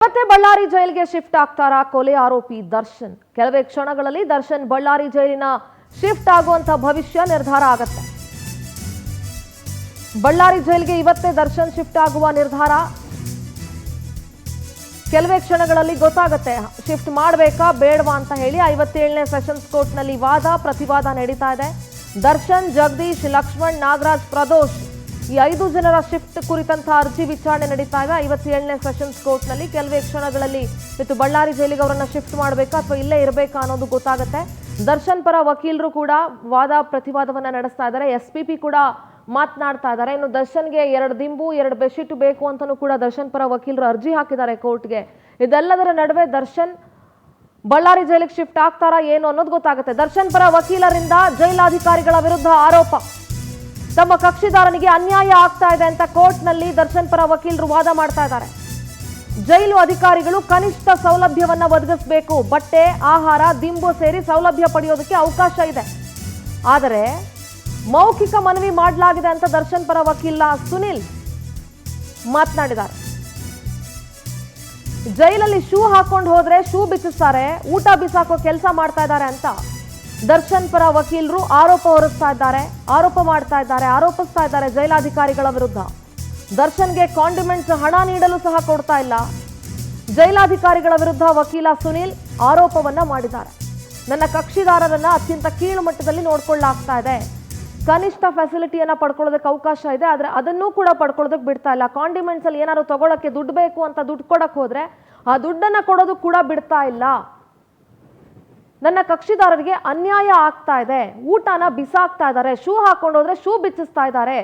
ಮತ್ತೆ ಬಳ್ಳಾರಿ ಜೈಲಿಗೆ ಶಿಫ್ಟ್ ಆಗ್ತಾರಾ ಕೊಲೆ ಆರೋಪಿ ದರ್ಶನ್? ಕೆಲವೇ ಕ್ಷಣಗಳಲ್ಲಿ ದರ್ಶನ್ ಬಳ್ಳಾರಿ ಜೈಲಿನ ಶಿಫ್ಟ್ ಆಗುವಂತ ಭವಿಷ್ಯ ನಿರ್ಧಾರ ಆಗುತ್ತೆ. ಬಳ್ಳಾರಿ ಜೈಲಿಗೆ ಇವತ್ತೇ ದರ್ಶನ್ ಶಿಫ್ಟ್ ಆಗುವ ನಿರ್ಧಾರ ಕೆಲವೇ ಕ್ಷಣಗಳಲ್ಲಿ ಗೊತ್ತಾಗುತ್ತೆ. ಶಿಫ್ಟ್ ಮಾಡಬೇಕಾ ಬೇಡವಾ ಅಂತ ಹೇಳಿ 57ನೇ ಸೆಷನ್ಸ್ ಕೋರ್ಟ್ ನಲ್ಲಿ ವಾದ ಪ್ರತಿವಾದ ನಡೀತಾ ಇದೆ. ದರ್ಶನ್, ಜಗದೀಶ್, ಲಕ್ಷ್ಮಣ್, ನಾಗರಾಜ್, ಪ್ರದೋಷ್ ಈ 5 ಜನರ ಶಿಫ್ಟ್ ಕುರಿತಂತಹ ಅರ್ಜಿ ವಿಚಾರಣೆ ನಡೀತಾ ಇದೆ 57ನೇ ಸೆಷನ್ಸ್ ಕೋರ್ಟ್ ನಲ್ಲಿ. ಕೆಲವೇ ಕ್ಷಣಗಳಲ್ಲಿ ಇವತ್ತು ಬಳ್ಳಾರಿ ಜೈಲಿಗೆ ಅವರನ್ನ ಶಿಫ್ಟ್ ಮಾಡಬೇಕಾ ಅಥವಾ ಇಲ್ಲೇ ಇರಬೇಕಾ ಅನ್ನೋದು ಗೊತ್ತಾಗುತ್ತೆ. ದರ್ಶನ್ ಪರ ವಕೀಲರು ಕೂಡ ವಾದ ಪ್ರತಿವಾದವನ್ನ ನಡೆಸ್ತಾ ಇದ್ದಾರೆ. SPP ಕೂಡ ಮಾತನಾಡ್ತಾ ಇದ್ದಾರೆ. ಇನ್ನು ದರ್ಶನ್ಗೆ 2 ದಿಂಬು 2 ಬೆಡ್ಶೀಟ್ ಬೇಕು ಅಂತಾನೂ ಕೂಡ ದರ್ಶನ್ ಪರ ವಕೀಲರು ಅರ್ಜಿ ಹಾಕಿದ್ದಾರೆ ಕೋರ್ಟ್ಗೆ. ಇದೆಲ್ಲದರ ನಡುವೆ ದರ್ಶನ್ ಬಳ್ಳಾರಿ ಜೈಲಿಗೆ ಶಿಫ್ಟ್ ಆಗ್ತಾರಾ ಏನು ಅನ್ನೋದು ಗೊತ್ತಾಗುತ್ತೆ. ದರ್ಶನ್ ಪರ ವಕೀಲರಿಂದ ಜೈಲಾಧಿಕಾರಿಗಳ ವಿರುದ್ಧ ಆರೋಪ. ತಮ್ಮ ಕಕ್ಷಿದಾರನಿಗೆ ಅನ್ಯಾಯ ಆಗ್ತಾ ಇದೆ ಅಂತ ಕೋರ್ಟ್ ನಲ್ಲಿ ದರ್ಶನ್ ಪರ ವಕೀಲರು ವಾದ ಮಾಡ್ತಾ ಇದ್ದಾರೆ. ಜೈಲು ಅಧಿಕಾರಿಗಳು ಕನಿಷ್ಠ ಸೌಲಭ್ಯವನ್ನ ಒದಗಿಸಬೇಕು. ಬಟ್ಟೆ, ಆಹಾರ, ದಿಂಬು ಸೇರಿ ಸೌಲಭ್ಯ ಪಡೆಯೋದಕ್ಕೆ ಅವಕಾಶ ಇದೆ. ಆದರೆ ಮೌಖಿಕ ಮನವಿ ಮಾಡಲಾಗಿದೆ ಅಂತ ದರ್ಶನ್ ಪರ ವಕೀಲ ಸುನಿಲ್ ಮಾತನಾಡಿದ್ದಾರೆ. ಜೈಲಲ್ಲಿ ಶೂ ಹಾಕೊಂಡು ಹೋದ್ರೆ ಶೂ ಬಿಚ್ಚಿಸ್ತಾರೆ, ಊಟ ಬಿಸಾಕೋ ಕೆಲಸ ಮಾಡ್ತಾ ಇದ್ದಾರೆ ಅಂತ ದರ್ಶನ್ ಪರ ವಕೀಲರು ಆರೋಪಿಸ್ತಾ ಇದ್ದಾರೆ ಜೈಲಾಧಿಕಾರಿಗಳ ವಿರುದ್ಧ. ದರ್ಶನ್ಗೆ ಕಾಂಡಿಮೆಂಟ್ಸ್ ಹಣ ನೀಡಲು ಸಹ ಕೊಡ್ತಾ ಇಲ್ಲ. ಜೈಲಾಧಿಕಾರಿಗಳ ವಿರುದ್ಧ ವಕೀಲ ಸುನಿಲ್ ಆರೋಪವನ್ನ ಮಾಡಿದ್ದಾರೆ. ನನ್ನ ಕಕ್ಷಿದಾರರನ್ನ ಅತ್ಯಂತ ಕೀಳು ಮಟ್ಟದಲ್ಲಿ ನೋಡ್ಕೊಳ್ಳಾಗ್ತಾ ಇದೆ. ಕನಿಷ್ಠ ಫೆಸಿಲಿಟಿಯನ್ನ ಪಡ್ಕೊಳ್ಳೋದಕ್ಕೆ ಅವಕಾಶ ಇದೆ, ಆದ್ರೆ ಅದನ್ನೂ ಕೂಡ ಪಡ್ಕೊಳ್ಳೋದಕ್ಕೆ ಬಿಡ್ತಾ ಇಲ್ಲ. ಕಾಂಡಿಮೆಂಟ್ಸ್ ಅಲ್ಲಿ ಏನಾದ್ರು ತಗೊಳಕ್ಕೆ ದುಡ್ಡು ಬೇಕು ಅಂತ ದುಡ್ಡು ಕೊಡಕ್ ಹೋದ್ರೆ ಆ ದುಡ್ಡನ್ನ ಕೊಡೋದು ಕೂಡ ಬಿಡ್ತಾ ಇಲ್ಲ. ನನ್ನ ಕಕ್ಷಿದಾರರಿಗೆ ಅನ್ಯಾಯ ಆಗ್ತಾ ಇದೆ, ಊಟನ ಬಿಸಾಕ್ತಾ ಇದ್ದಾರೆ, ಶೂ ಹಾಕೊಂಡೋದ್ರೆ ಶೂ ಬಿಚ್ಚಿಸ್ತಾ ಇದ್ದಾರೆ.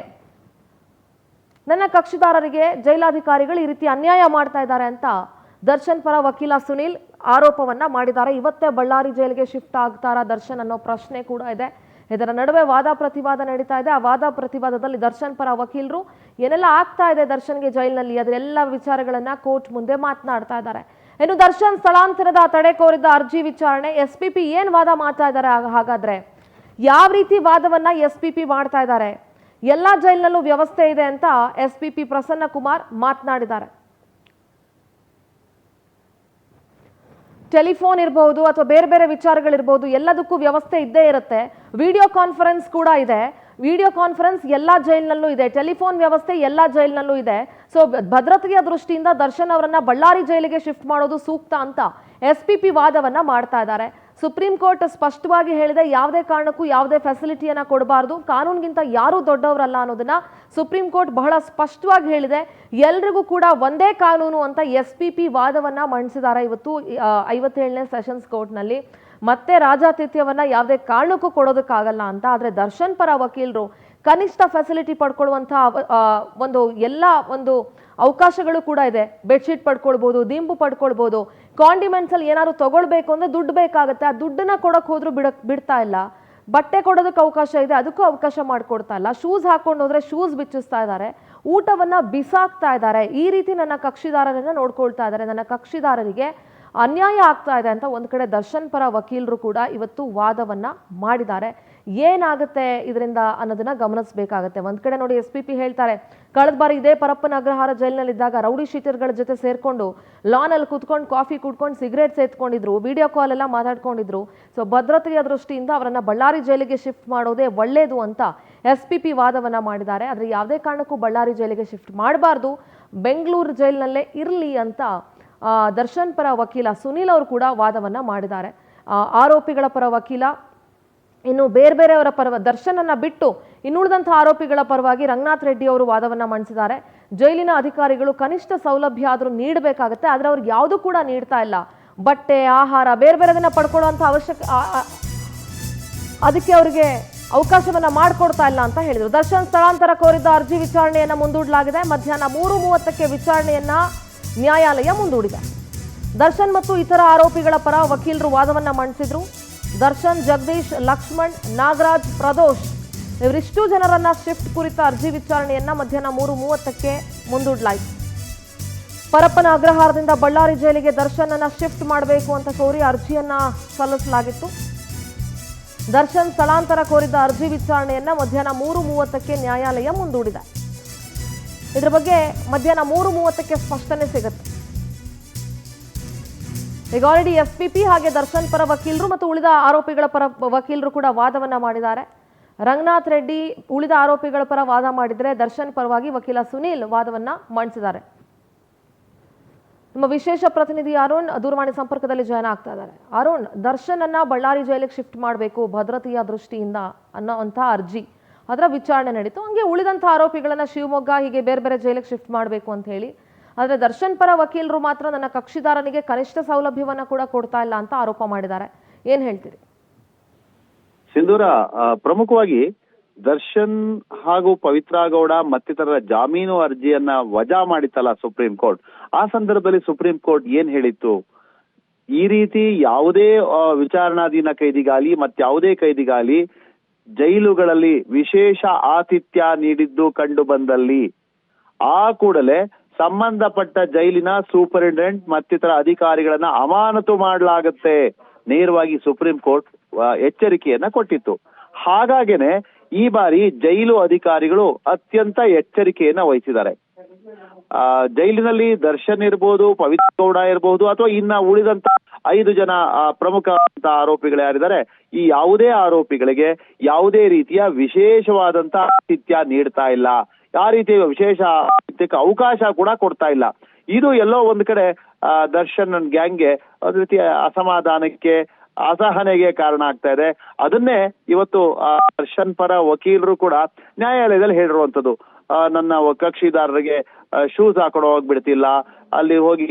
ನನ್ನ ಕಕ್ಷಿದಾರರಿಗೆ ಜೈಲಾಧಿಕಾರಿಗಳು ಈ ರೀತಿ ಅನ್ಯಾಯ ಮಾಡ್ತಾ ಇದ್ದಾರೆ ಅಂತ ದರ್ಶನ್ ಪರ ವಕೀಲ ಸುನಿಲ್ ಆರೋಪವನ್ನ ಮಾಡಿದ್ದಾರೆ. ಇವತ್ತೇ ಬಳ್ಳಾರಿ ಜೈಲಿಗೆ ಶಿಫ್ಟ್ ಆಗ್ತಾರಾ ದರ್ಶನ್ ಅನ್ನೋ ಪ್ರಶ್ನೆ ಕೂಡ ಇದೆ. ಇದರ ನಡುವೆ ವಾದ ಪ್ರತಿವಾದ ನಡೀತಾ ಇದೆ. ಆ ವಾದ ಪ್ರತಿವಾದದಲ್ಲಿ ದರ್ಶನ್ ಪರ ವಕೀಲರು ಏನೆಲ್ಲ ಆಗ್ತಾ ಇದೆ ದರ್ಶನ್ಗೆ ಜೈಲಿನಲ್ಲಿ ಅದರೆಲ್ಲ ವಿಚಾರಗಳನ್ನ ಕೋರ್ಟ್ ಮುಂದೆ ಮಾತನಾಡ್ತಾ ಇದ್ದಾರೆ. ಇನ್ನು ದರ್ಶನ್ ಸ್ಥಳಾಂತರದ ತಡೆ ಕೋರಿದ್ದ ಅರ್ಜಿ ವಿಚಾರಣೆ SPP ಏನ್ ವಾದ ಮಾಡ್ತಾ ಇದ್ದಾರೆ? ಹಾಗಾದ್ರೆ ಯಾವ ರೀತಿ ವಾದವನ್ನ SPP ಮಾಡ್ತಾ ಇದ್ದಾರೆ? ಎಲ್ಲಾ ಜೈಲಿನಲ್ಲೂ ವ್ಯವಸ್ಥೆ ಇದೆ ಅಂತ SPP ಪ್ರಸನ್ನ ಕುಮಾರ್ ಮಾತನಾಡಿದ್ದಾರೆ. ಟೆಲಿಫೋನ್ ಇರಬಹುದು ಅಥವಾ ಬೇರೆ ಬೇರೆ ವಿಚಾರಗಳಿರ್ಬಹುದು, ಎಲ್ಲದಕ್ಕೂ ವ್ಯವಸ್ಥೆ ಇದ್ದೇ ಇರುತ್ತೆ. ವಿಡಿಯೋ ಕಾನ್ಫರೆನ್ಸ್ ಕೂಡ ಇದೆ. ವಿಡಿಯೋ ಕಾನ್ಫರೆನ್ಸ್ ಎಲ್ಲಾ ಜೈಲಿನಲ್ಲೂ ಇದೆ. ಟೆಲಿಫೋನ್ ವ್ಯವಸ್ಥೆ ಎಲ್ಲಾ ಜೈಲಿನಲ್ಲೂ ಇದೆ. ಸೊ ಭದ್ರತೆಯ ದೃಷ್ಟಿಯಿಂದ ದರ್ಶನ್ ಅವರನ್ನ ಬಳ್ಳಾರಿ ಜೈಲಿಗೆ ಶಿಫ್ಟ್ ಮಾಡೋದು ಸೂಕ್ತ ಅಂತ SPP ವಾದವನ್ನ ಮಾಡ್ತಾ ಇದ್ದಾರೆ. ಸುಪ್ರೀಂ ಕೋರ್ಟ್ ಸ್ಪಷ್ಟವಾಗಿ ಹೇಳಿದೆ, ಯಾವುದೇ ಕಾರಣಕ್ಕೂ ಯಾವುದೇ ಫೆಸಿಲಿಟಿಯನ್ನ ಕೊಡಬಾರ್ದು, ಕಾನೂನಿಗಿಂತ ಯಾರೂ ದೊಡ್ಡವರಲ್ಲ ಅನ್ನೋದನ್ನ ಸುಪ್ರೀಂ ಕೋರ್ಟ್ ಬಹಳ ಸ್ಪಷ್ಟವಾಗಿ ಹೇಳಿದೆ. ಎಲ್ರಿಗೂ ಕೂಡ ಒಂದೇ ಕಾನೂನು ಅಂತ SPP ವಾದವನ್ನ ಮಂಡಿಸಿದ್ದಾರೆ ಇವತ್ತು 57ನೇ ಸೆಷನ್ಸ್ ಕೋರ್ಟ್ನಲ್ಲಿ. ಮತ್ತೆ ರಾಜಾತಿಥ್ಯವನ್ನ ಯಾವುದೇ ಕಾರಣಕ್ಕೂ ಕೊಡೋದಕ್ಕಾಗಲ್ಲ ಅಂತ. ಆದ್ರೆ ದರ್ಶನ್ ಪರ ವಕೀಲರು ಕನಿಷ್ಠ ಫೆಸಿಲಿಟಿ ಪಡ್ಕೊಳ್ಳುವಂತಹ ಒಂದು ಅವಕಾಶಗಳು ಕೂಡ ಇದೆ. ಬೆಡ್ಶೀಟ್ ಪಡ್ಕೊಳ್ಬಹುದು, ದಿಂಬು ಪಡ್ಕೊಳ್ಬಹುದು. ಕಾಂಡಿಮೆಂಟ್ಸ್ ಅಲ್ಲಿ ಏನಾದ್ರು ತಗೊಳ್ಬೇಕು ಅಂದ್ರೆ ದುಡ್ಡು ಬೇಕಾಗುತ್ತೆ, ಆ ದುಡ್ಡನ್ನ ಕೊಡಕ್ ಹೋದ್ರು ಬಿಡ್ತಾ ಇಲ್ಲ. ಬಟ್ಟೆ ಕೊಡೋದಕ್ಕೆ ಅವಕಾಶ ಇದೆ, ಅದಕ್ಕೂ ಅವಕಾಶ ಮಾಡ್ಕೊಡ್ತಾ ಇಲ್ಲ. ಶೂಸ್ ಹಾಕೊಂಡು ಹೋದ್ರೆ ಶೂಸ್ ಬಿಚ್ಚಿಸ್ತಾ ಇದ್ದಾರೆ, ಊಟವನ್ನ ಬಿಸಾಕ್ತಾ ಇದ್ದಾರೆ. ಈ ರೀತಿ ನನ್ನ ಕಕ್ಷಿದಾರರನ್ನ ನೋಡ್ಕೊಳ್ತಾ ಇದ್ದಾರೆ. ನನ್ನ ಕಕ್ಷಿದಾರರಿಗೆ ಅನ್ಯಾಯ ಆಗ್ತಾ ಇದೆ ಅಂತ ಒಂದ್ ಕಡೆ ದರ್ಶನ್ ಪರ ವಕೀಲರು ಕೂಡ ಇವತ್ತು ವಾದವನ್ನ ಮಾಡಿದ್ದಾರೆ. ಏನಾಗುತ್ತೆ ಇದರಿಂದ ಅನ್ನೋದನ್ನ ಗಮನಿಸಬೇಕಾಗತ್ತೆ. ಒಂದ್ ಕಡೆ ನೋಡಿ SPP ಹೇಳ್ತಾರೆ, ಕಳೆದ ಬಾರಿ ಇದೇ ಪರಪ್ಪನ ಅಗ್ರಹಾರ ಜೈಲಿನಲ್ಲಿದ್ದಾಗ ರೌಡಿ ಶೀಟರ್ಗಳ ಜೊತೆ ಸೇರ್ಕೊಂಡು ಲಾನ್ ಅಲ್ಲಿ ಕುತ್ಕೊಂಡು ಕಾಫಿ ಕುಡ್ಕೊಂಡು ಸಿಗರೇಟ್ ಸೇತ್ಕೊಂಡಿದ್ರು, ವಿಡಿಯೋ ಕಾಲ್ ಎಲ್ಲ ಮಾತಾಡ್ಕೊಂಡಿದ್ರು. ಸೊ ಭದ್ರತೆಯ ದೃಷ್ಟಿಯಿಂದ ಅವರನ್ನ ಬಳ್ಳಾರಿ ಜೈಲಿಗೆ ಶಿಫ್ಟ್ ಮಾಡೋದೇ ಒಳ್ಳೇದು ಅಂತ SPP ವಾದವನ್ನ ಮಾಡಿದ್ದಾರೆ. ಆದ್ರೆ ಯಾವುದೇ ಕಾರಣಕ್ಕೂ ಬಳ್ಳಾರಿ ಜೈಲಿಗೆ ಶಿಫ್ಟ್ ಮಾಡಬಾರ್ದು, ಬೆಂಗಳೂರು ಜೈಲಿನಲ್ಲೇ ಇರಲಿ ಅಂತ ದರ್ಶನ್ ಪರ ವಕೀಲ ಸುನಿಲ್ ಅವರು ಕೂಡ ವಾದವನ್ನ ಮಾಡಿದ್ದಾರೆ. ಆರೋಪಿಗಳ ಪರ ವಕೀಲ ಇನ್ನು ಬೇರೆ ಬೇರೆಯವರ ಪರ ದರ್ಶನನ್ನ ಬಿಟ್ಟು ಇನ್ನುಳಿದಂತಹ ಆರೋಪಿಗಳ ಪರವಾಗಿ ರಂಗನಾಥ್ ರೆಡ್ಡಿ ಅವರು ವಾದವನ್ನ ಮಂಡಿಸಿದ್ದಾರೆ. ಜೈಲಿನ ಅಧಿಕಾರಿಗಳು ಕನಿಷ್ಠ ಸೌಲಭ್ಯ ಆದ್ರೂ ನೀಡಬೇಕಾಗತ್ತೆ, ಆದ್ರೆ ಅವ್ರಿಗೆ ಯಾವುದು ಕೂಡ ನೀಡ್ತಾ ಇಲ್ಲ. ಬಟ್ಟೆ, ಆಹಾರ ಬೇರೆ ಬೇರೆದನ್ನ ಪಡ್ಕೊಳ್ಳುವಂತ ಅದಕ್ಕೆ ಅವರಿಗೆ ಅವಕಾಶವನ್ನ ಮಾಡಿಕೊಡ್ತಾ ಇಲ್ಲ ಅಂತ ಹೇಳಿದ್ರು. ದರ್ಶನ್ ಸ್ಥಳಾಂತರ ಕೋರಿದ್ದ ಅರ್ಜಿ ವಿಚಾರಣೆಯನ್ನ ಮುಂದೂಡಲಾಗಿದೆ. ಮಧ್ಯಾಹ್ನ 3:30ಕ್ಕೆ ವಿಚಾರಣೆಯನ್ನ ನ್ಯಾಯಾಲಯ ಮುಂದೂಡಿದೆ. ದರ್ಶನ್ ಮತ್ತು ಇತರ ಆರೋಪಿಗಳ ಪರ ವಕೀಲರು ವಾದವನ್ನ ಮಂಡಿಸಿದ್ರು. ದರ್ಶನ್, ಜಗದೀಶ್, ಲಕ್ಷ್ಮಣ್, ನಾಗರಾಜ್, ಪ್ರದೋಷ್ ಇವರಿಷ್ಟು ಜನರನ್ನ ಶಿಫ್ಟ್ ಕುರಿತ ಅರ್ಜಿ ವಿಚಾರಣೆಯನ್ನ ಮಧ್ಯಾಹ್ನ 3:30ಕ್ಕೆ ಮುಂದೂಡಲಾಯಿತು. ಪರಪ್ಪನ ಅಗ್ರಹಾರದಿಂದ ಬಳ್ಳಾರಿ ಜೈಲಿಗೆ ದರ್ಶನ್ ಅನ್ನ ಶಿಫ್ಟ್ ಮಾಡಬೇಕು ಅಂತ ಕೋರಿ ಅರ್ಜಿಯನ್ನ ಸಲ್ಲಿಸಲಾಗಿತ್ತು. ದರ್ಶನ್ ಸ್ಥಳಾಂತರ ಕೋರಿದ್ದ ಅರ್ಜಿ ವಿಚಾರಣೆಯನ್ನ ಮಧ್ಯಾಹ್ನ 3:30ಕ್ಕೆ ನ್ಯಾಯಾಲಯ ಮುಂದೂಡಿದೆ. ಇದರ ಬಗ್ಗೆ ಮಧ್ಯಾಹ್ನ 3:30ಕ್ಕೆ ಸ್ಪಷ್ಟನೆ ಸಿಗುತ್ತೆ. ಈಗ ಆಲ್ರೆಡಿ ಎಸ್ಪಿಪಿ ಹಾಗೆ ದರ್ಶನ್ ಪರ ವಕೀಲರು ಮತ್ತು ಉಳಿದ ಆರೋಪಿಗಳ ಪರ ವಕೀಲರು ಕೂಡ ವಾದವನ್ನ ಮಾಡಿದ್ದಾರೆ. ರಂಗನಾಥ್ ರೆಡ್ಡಿ ಉಳಿದ ಆರೋಪಿಗಳ ಪರ ವಾದ ಮಾಡಿದರೆ ದರ್ಶನ್ ಪರವಾಗಿ ವಕೀಲ ಸುನೀಲ್ ವಾದವನ್ನ ಮಂಡಿಸಿದ್ದಾರೆ. ನಮ್ಮ ವಿಶೇಷ ಪ್ರತಿನಿಧಿ ಅರುಣ್ ದೂರವಾಣಿ ಸಂಪರ್ಕದಲ್ಲಿ ಜಾಯ್ನ್ ಆಗ್ತಾ ಇದ್ದಾರೆ. ಅರುಣ್, ದರ್ಶನ್ ಅನ್ನ ಬಳ್ಳಾರಿ ಜೈಲಿಗೆ ಶಿಫ್ಟ್ ಮಾಡಬೇಕು ಭದ್ರತೆಯ ದೃಷ್ಟಿಯಿಂದ ಅನ್ನೋಂಥ ಅರ್ಜಿ, ಅದರ ವಿಚಾರಣೆ ನಡೀತು. ಹಂಗೆ ಉಳಿದಂಥ ಆರೋಪಿಗಳನ್ನ ಶಿವಮೊಗ್ಗ ಹೀಗೆ ಬೇರೆ ಬೇರೆ ಜೈಲಿಗೆ ಶಿಫ್ಟ್ ಮಾಡಬೇಕು ಅಂತ ಹೇಳಿ. ಆದರೆ ದರ್ಶನ್ ಪರ ವಕೀಲರು ಮಾತ್ರ ನನ್ನ ಕಕ್ಷಿದಾರನಿಗೆ ಕನಿಷ್ಠ ಸೌಲಭ್ಯವನ್ನ ಕೂಡ ಕೊಡ್ತಾ ಇಲ್ಲ ಅಂತ ಆರೋಪ ಮಾಡಿದ್ದಾರೆ. ಏನ್ ಹೇಳ್ತೀರಿ? ಸಿಂಧೂರ, ಪ್ರಮುಖವಾಗಿ ದರ್ಶನ್ ಹಾಗೂ ಪವಿತ್ರ ಗೌಡ ಮತ್ತಿತರರ ಜಾಮೀನು ಅರ್ಜಿಯನ್ನ ವಜಾ ಮಾಡಿತ್ತಲ್ಲ ಸುಪ್ರೀಂ ಕೋರ್ಟ್, ಆ ಸಂದರ್ಭದಲ್ಲಿ ಸುಪ್ರೀಂ ಕೋರ್ಟ್ ಏನ್ ಹೇಳಿತ್ತು? ಈ ರೀತಿ ಯಾವುದೇ ವಿಚಾರಣಾಧೀನ ಕೈದಿಗಾಲಿ ಮತ್ಯಾವುದೇ ಕೈದಿಗಾಲಿ ಜೈಲುಗಳಲ್ಲಿ ವಿಶೇಷ ಆತಿಥ್ಯ ನೀಡಿದ್ದು ಕಂಡು ಬಂದಲ್ಲಿ ಆ ಕೂಡಲೇ ಸಂಬಂಧಪಟ್ಟ ಜೈಲಿನ ಸೂಪರಿಂಟೆಂಡೆಂಟ್ ಮತ್ತಿತರ ಅಧಿಕಾರಿಗಳನ್ನ ಅಮಾನತು ಮಾಡಲಾಗುತ್ತೆ, ನೇರವಾಗಿ ಸುಪ್ರೀಂ ಕೋರ್ಟ್ ಎಚ್ಚರಿಕೆಯನ್ನ ಕೊಟ್ಟಿತ್ತು. ಹಾಗಾಗೇನೆ ಈ ಬಾರಿ ಜೈಲು ಅಧಿಕಾರಿಗಳು ಅತ್ಯಂತ ಎಚ್ಚರಿಕೆಯನ್ನ ವಹಿಸಿದ್ದಾರೆ. ಜೈಲಿನಲ್ಲಿ ದರ್ಶನ್ ಇರ್ಬೋದು, ಪವಿತ್ರ ಗೌಡ ಇರಬಹುದು, ಅಥವಾ ಇನ್ನ ಉಳಿದಂತ 5 ಜನ ಪ್ರಮುಖ ಆರೋಪಿಗಳು ಯಾರಿದ್ದಾರೆ, ಈ ಯಾವುದೇ ಆರೋಪಿಗಳಿಗೆ ಯಾವುದೇ ರೀತಿಯ ವಿಶೇಷವಾದಂತ ಆತಿಥ್ಯ ನೀಡ್ತಾ ಇಲ್ಲ, ಯಾವ ರೀತಿಯ ವಿಶೇಷ ಆತಿಥ್ಯಕ್ಕೆ ಅವಕಾಶ ಕೂಡ ಕೊಡ್ತಾ ಇಲ್ಲ. ಇದು ಎಲ್ಲೋ ಒಂದ್ ಕಡೆ ದರ್ಶನ್ ಗ್ಯಾಂಗ್ಗೆ ಒಂದ್ ರೀತಿಯ ಅಸಮಾಧಾನಕ್ಕೆ, ಅಸಹನೆಗೆ ಕಾರಣ ಆಗ್ತಾ ಇದೆ. ಅದನ್ನೇ ಇವತ್ತು ದರ್ಶನ್ ಪರ ವಕೀಲರು ಕೂಡ ನ್ಯಾಯಾಲಯದಲ್ಲಿ ಹೇಳಿರುವಂತದ್ದು, ನನ್ನ ಕಕ್ಷಿದಾರರಿಗೆ ಶೂಸ್ ಹಾಕೊಂಡು ಹೋಗ್ಬಿಡ್ತಿಲ್ಲ, ಅಲ್ಲಿ ಹೋಗಿ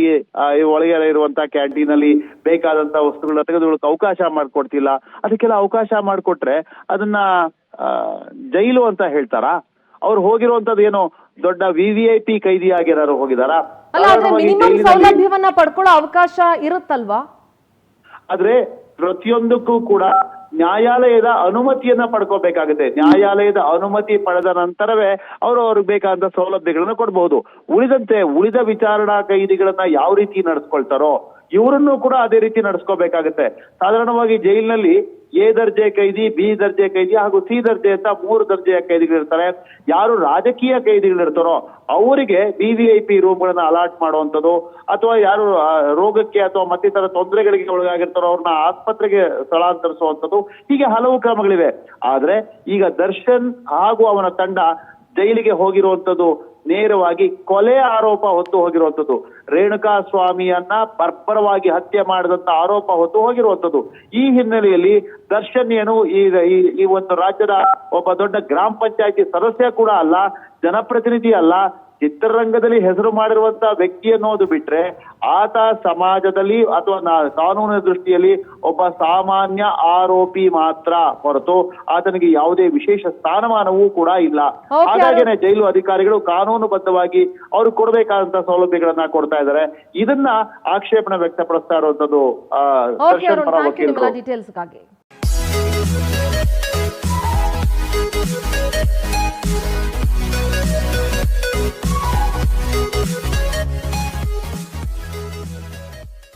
ಒಳಗೆ ಇರುವಂತ ಕ್ಯಾಂಟೀನ್ ಅಲ್ಲಿ ಬೇಕಾದಂತ ವಸ್ತುಗಳನ್ನ ತೆಗೆದುಕೊಳ್ಳಕ್ಕೆ ಅವಕಾಶ ಮಾಡ್ಕೊಡ್ತಿಲ್ಲ. ಅದಕ್ಕೆಲ್ಲ ಅವಕಾಶ ಮಾಡ್ಕೊಟ್ರೆ ಅದನ್ನ ಜೈಲು ಅಂತ ಹೇಳ್ತಾರಾ? ಅವ್ರು ಹೋಗಿರುವಂತದ್ದು ಏನೋ ದೊಡ್ಡ VVIP ಕೈದಿಯಾಗಿರೋರು ಹೋಗಿದಾರಾ? ಸೌಲಭ್ಯವನ್ನ ಪಡ್ಕೊಳ್ಳೋ ಅವಕಾಶ ಇರುತ್ತಲ್ವಾ? ಆದ್ರೆ ಪ್ರತಿಯೊಂದಕ್ಕೂ ಕೂಡ ನ್ಯಾಯಾಲಯದ ಅನುಮತಿಯನ್ನ ಪಡ್ಕೋಬೇಕಾಗುತ್ತೆ. ನ್ಯಾಯಾಲಯದ ಅನುಮತಿ ಪಡೆದ ನಂತರವೇ ಅವ್ರಿಗೆ ಬೇಕಾದಂತ ಸೌಲಭ್ಯಗಳನ್ನ ಕೊಡಬಹುದು. ಉಳಿದ ವಿಚಾರಣಾ ಕೈದಿಗಳನ್ನ ಯಾವ ರೀತಿ ನಡೆಸ್ಕೊಳ್ತಾರೋ ಇವರನ್ನು ಕೂಡ ಅದೇ ರೀತಿ ನಡೆಸ್ಕೋಬೇಕಾಗತ್ತೆ. ಸಾಧಾರಣವಾಗಿ ಜೈಲಿನಲ್ಲಿ A ದರ್ಜೆ ಕೈದಿ, B ದರ್ಜೆ ಕೈದಿ ಹಾಗೂ C ದರ್ಜೆ ಅಂತ 3 ದರ್ಜೆಯ ಕೈದಿಗಳಿರ್ತಾರೆ. ಯಾರು ರಾಜಕೀಯ ಕೈದಿಗಳಿರ್ತಾರೋ ಅವರಿಗೆ VVIP ರೂಮ್ಗಳನ್ನ ಅಲಾಟ್ ಮಾಡುವಂಥದ್ದು, ಅಥವಾ ಯಾರು ರೋಗಕ್ಕೆ ಅಥವಾ ಮತ್ತಿತರ ತೊಂದರೆಗಳಿಗೆ ಒಳಗಾಗಿರ್ತಾರೋ ಅವ್ರನ್ನ ಆಸ್ಪತ್ರೆಗೆ ಸ್ಥಳಾಂತರಿಸುವಂಥದ್ದು, ಹೀಗೆ ಹಲವು ಕ್ರಮಗಳಿವೆ. ಆದ್ರೆ ಈಗ ದರ್ಶನ್ ಹಾಗೂ ಅವನ ತಂಡ ಜೈಲಿಗೆ ಹೋಗಿರುವಂತದ್ದು ನೇರವಾಗಿ ಕೊಲೆ ಆರೋಪ ಹೊತ್ತು ಹೋಗಿರುವಂತದ್ದು, ರೇಣುಕಾ ಸ್ವಾಮಿಯನ್ನ ಬರ್ಬರವಾಗಿ ಹತ್ಯೆ ಮಾಡಿದಂತ ಆರೋಪ ಹೊತ್ತು ಹೋಗಿರುವಂತದ್ದು. ಈ ಹಿನ್ನೆಲೆಯಲ್ಲಿ ದರ್ಶನ್ ಏನು ಈ ಒಂದು ರಾಜ್ಯದ ಒಬ್ಬ ದೊಡ್ಡ ಗ್ರಾಮ ಪಂಚಾಯತಿ ಸದಸ್ಯ ಕೂಡ ಅಲ್ಲ, ಜನಪ್ರತಿನಿಧಿ ಅಲ್ಲ, ಚಿತ್ರರಂಗದಲ್ಲಿ ಹೆಸರು ಮಾಡಿರುವಂತ ವ್ಯಕ್ತಿ ಅನ್ನೋದು ಬಿಟ್ರೆ ಆತ ಸಮಾಜದಲ್ಲಿ ಅಥವಾ ಕಾನೂನಿನ ದೃಷ್ಟಿಯಲ್ಲಿ ಒಬ್ಬ ಸಾಮಾನ್ಯ ಆರೋಪಿ ಮಾತ್ರ ಹೊರತು ಆತನಿಗೆ ಯಾವುದೇ ವಿಶೇಷ ಸ್ಥಾನಮಾನವೂ ಕೂಡ ಇಲ್ಲ. ಹಾಗಾಗಿನೇ ಜೈಲು ಅಧಿಕಾರಿಗಳು ಕಾನೂನುಬದ್ಧವಾಗಿ ಅವ್ರು ಕೊಡಬೇಕಾದಂತ ಸೌಲಭ್ಯಗಳನ್ನ ಕೊಡ್ತಾ ಇದ್ದಾರೆ. ಇದನ್ನ ಆಕ್ಷೇಪಣೆ ವ್ಯಕ್ತಪಡಿಸ್ತಾ ಇರುವಂತದ್ದು ದರ್ಶನ್ ಪರ ವಕೀಲರು.